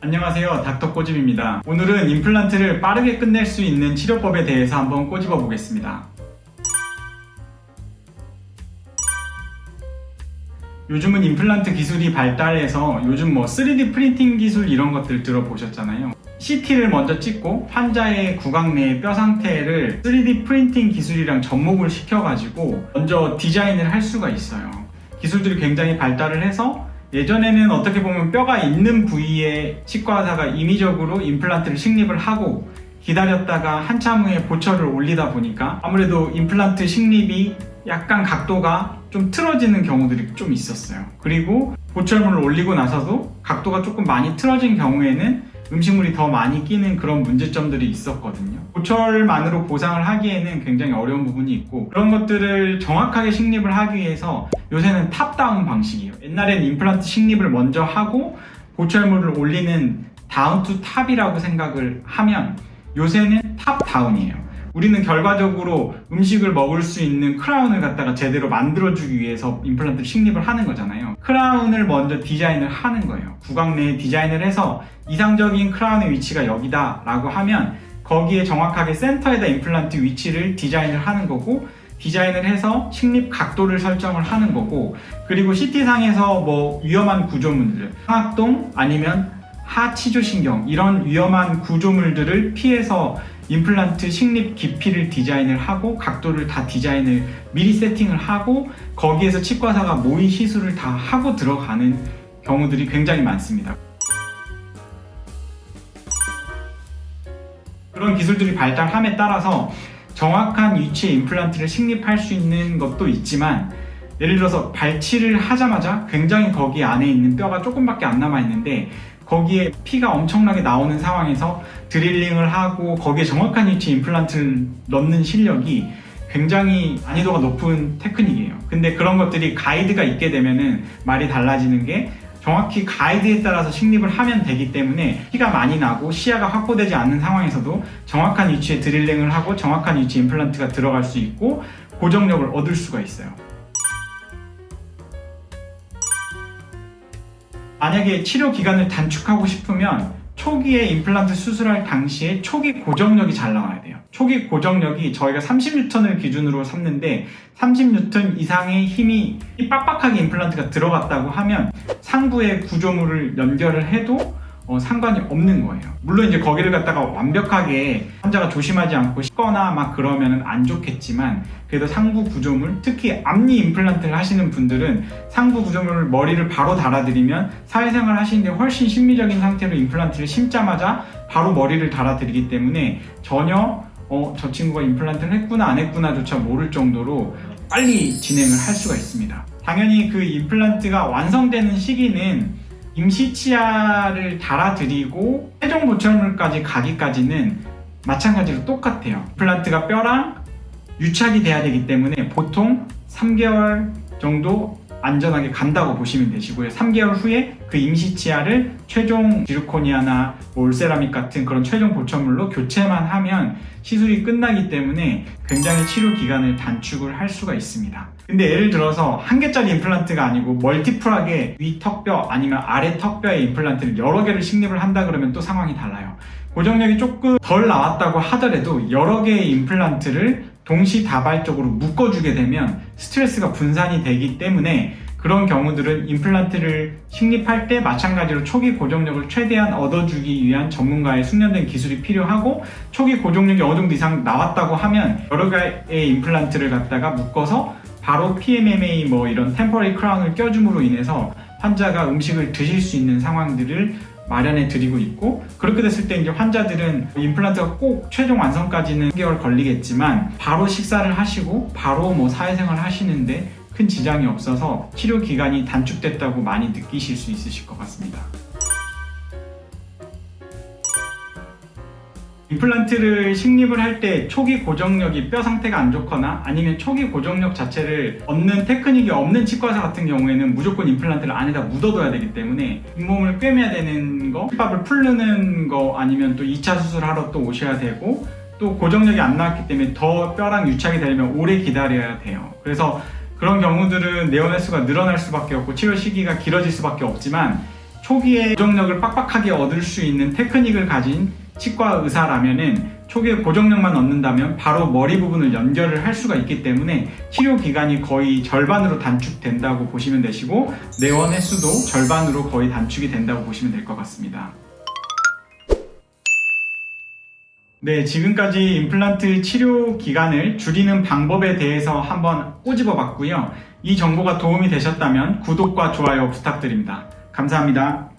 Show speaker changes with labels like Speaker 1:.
Speaker 1: 안녕하세요, 닥터 꼬집입니다. 오늘은 임플란트를 빠르게 끝낼 수 있는 치료법에 대해서 한번 꼬집어 보겠습니다. 요즘은 임플란트 기술이 발달해서 요즘 3D 프린팅 기술 이런 것들 들어보셨잖아요. CT를 먼저 찍고 환자의 구강 내의 뼈 상태를 3D 프린팅 기술이랑 접목을 시켜가지고 먼저 디자인을 할 수가 있어요. 기술들이 굉장히 발달을 해서 예전에는 어떻게 보면 뼈가 있는 부위에 치과 의사가 임의적으로 임플란트를 식립을 하고 기다렸다가 한참 후에 보철을 올리다 보니까 아무래도 임플란트 식립이 약간 각도가 좀 틀어지는 경우들이 좀 있었어요. 그리고 보철물을 올리고 나서도 각도가 조금 많이 틀어진 경우에는 음식물이 더 많이 끼는 그런 문제점들이 있었거든요. 보철만으로 보상을 하기에는 굉장히 어려운 부분이 있고 그런 것들을 정확하게 식립을 하기 위해서 요새는 탑다운 방식이에요. 옛날에는 임플란트 식립을 먼저 하고 보철물을 올리는 다운 투 탑이라고 생각을 하면 요새는 탑다운이에요. 우리는 결과적으로 음식을 먹을 수 있는 크라운을 갖다가 제대로 만들어주기 위해서 임플란트를 식립을 하는 거잖아요. 크라운을 먼저 디자인을 하는 거예요. 구강 내에 디자인을 해서 이상적인 크라운의 위치가 여기다 라고 하면 거기에 정확하게 센터에다 임플란트 위치를 디자인을 하는 거고 디자인을 해서 식립 각도를 설정을 하는 거고 그리고 CT상에서 위험한 구조물들 상악동 아니면 하치조신경 이런 위험한 구조물들을 피해서 임플란트 식립 깊이를 디자인을 하고 각도를 다 디자인을 미리 세팅을 하고 거기에서 치과사가 모의 시술을 다 하고 들어가는 경우들이 굉장히 많습니다. 그런 기술들이 발달함에 따라서 정확한 위치의 임플란트를 식립할 수 있는 것도 있지만 예를 들어서 발치를 하자마자 굉장히 거기 안에 있는 뼈가 조금밖에 안 남아 있는데 거기에 피가 엄청나게 나오는 상황에서 드릴링을 하고 거기에 정확한 위치에 임플란트를 넣는 실력이 굉장히 난이도가 높은 테크닉이에요. 근데 그런 것들이 가이드가 있게 되면은 말이 달라지는 게 정확히 가이드에 따라서 식립을 하면 되기 때문에 피가 많이 나고 시야가 확보되지 않는 상황에서도 정확한 위치에 드릴링을 하고 정확한 위치에 임플란트가 들어갈 수 있고 고정력을 얻을 수가 있어요. 만약에 치료 기간을 단축하고 싶으면 초기에 임플란트 수술할 당시에 초기 고정력이 잘 나와야 돼요. 초기 고정력이 저희가 30N을 기준으로 삼는데 30N 이상의 힘이 빡빡하게 임플란트가 들어갔다고 하면 상부의 구조물을 연결을 해도 상관이 없는 거예요. 물론 이제 거기를 갖다가 완벽하게 환자가 조심하지 않고 씻거나 막 그러면 안 좋겠지만 그래도 상부 구조물, 특히 앞니 임플란트를 하시는 분들은 상부 구조물을 머리를 바로 달아드리면 사회생활 하시는데 훨씬 심미적인 상태로 임플란트를 심자마자 바로 머리를 달아드리기 때문에 전혀 저 친구가 임플란트를 했구나 안 했구나 조차 모를 정도로 빨리 진행을 할 수가 있습니다. 당연히 그 임플란트가 완성되는 시기는 임시치아를 달아드리고 최종 보철물까지 가기까지는 마찬가지로 똑같아요. 임플란트가 뼈랑 유착이 돼야 되기 때문에 보통 3개월 정도 안전하게 간다고 보시면 되시고요. 3개월 후에 그 임시치아를 최종 지르코니아나 올세라믹 같은 그런 최종 보철물로 교체만 하면 시술이 끝나기 때문에 굉장히 치료 기간을 단축을 할 수가 있습니다. 근데 예를 들어서 한 개짜리 임플란트가 아니고 멀티플하게 위 턱뼈 아니면 아래 턱뼈의 임플란트를 여러 개를 식립을 한다 그러면 또 상황이 달라요. 고정력이 조금 덜 나왔다고 하더라도 여러 개의 임플란트를 동시다발적으로 묶어주게 되면 스트레스가 분산이 되기 때문에 그런 경우들은 임플란트를 식립할 때 마찬가지로 초기 고정력을 최대한 얻어주기 위한 전문가의 숙련된 기술이 필요하고 초기 고정력이 어느 정도 이상 나왔다고 하면 여러 개의 임플란트를 갖다가 묶어서 바로 PMMA 이런 템퍼러리 크라운을 껴줌으로 인해서 환자가 음식을 드실 수 있는 상황들을 마련해 드리고 있고 그렇게 됐을 때 이제 환자들은 임플란트가 꼭 최종 완성까지는 3개월 걸리겠지만 바로 식사를 하시고 바로 사회생활 하시는데 큰 지장이 없어서 치료 기간이 단축됐다고 많이 느끼실 수 있으실 것 같습니다. 임플란트를 식립을 할 때 초기 고정력이 뼈 상태가 안 좋거나 아니면 초기 고정력 자체를 얻는 테크닉이 없는 치과의사 같은 경우에는 무조건 임플란트를 안에다 묻어둬야 되기 때문에 잇몸을 꿰매야 되는 거, 힙합을 풀르는 거 아니면 또 2차 수술하러 또 오셔야 되고 또 고정력이 안 나왔기 때문에 더 뼈랑 유착이 되려면 오래 기다려야 돼요. 그래서 그런 경우들은 내원횟수가 늘어날 수밖에 없고 치료 시기가 길어질 수밖에 없지만 초기에 고정력을 빡빡하게 얻을 수 있는 테크닉을 가진 치과 의사라면은 초기에 고정력만 얻는다면 바로 머리 부분을 연결을 할 수가 있기 때문에 치료 기간이 거의 절반으로 단축된다고 보시면 되시고 내원 횟수도 절반으로 거의 단축이 된다고 보시면 될 것 같습니다. 네, 지금까지 임플란트 치료 기간을 줄이는 방법에 대해서 한번 꼬집어 봤고요. 이 정보가 도움이 되셨다면 구독과 좋아요 부탁드립니다. 감사합니다.